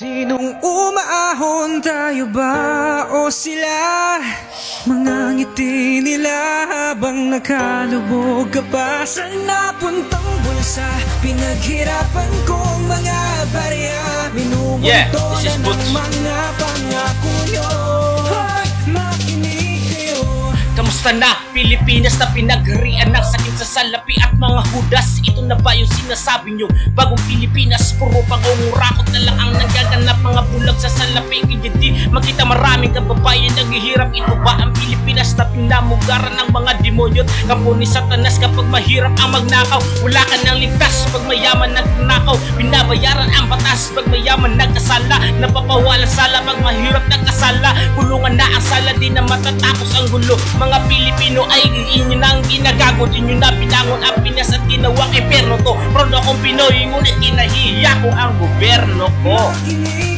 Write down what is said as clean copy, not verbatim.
Sinong umaahon, tayo ba o sila? Mga ngiti nila habang nakalubog ka pa sa napuntang bulsa. Pinaghirapan kong mga barya, minumulto this is na ng Boots. mga pangako nyo. Hoy, makinig kayo. Kamusta na Pilipinas na pinagharian ng sakit sa salapi at mga hudas? Ito na ba yung sinasabi nyo? Bagong Pilipinas, puro pangungurakot na lang ang nagaganap. Mga bulag sa salapi, hindi makita maraming kababayan naghihirap. Ito ba ang Pilipinas na pinamugaran ng mga demonyo? Kampo ni Satanas kapag mahirap ang magnakaw. Wala ka nang ligtas pag mayaman nagnakaw. Binabayaran ang batas pag mayaman nagkasala. Napapawala sala pag mahirap nagkasala. Kulungan na ang sala, di na matatapos ang gulo. Mga Pilipino ay inyo na ang ginagago. Di nyo na pinangon ang Pinas at tinawang imperno to. Proud akong Pinoy, ngunit kinahiya ko ang gobyerno ko. Makinig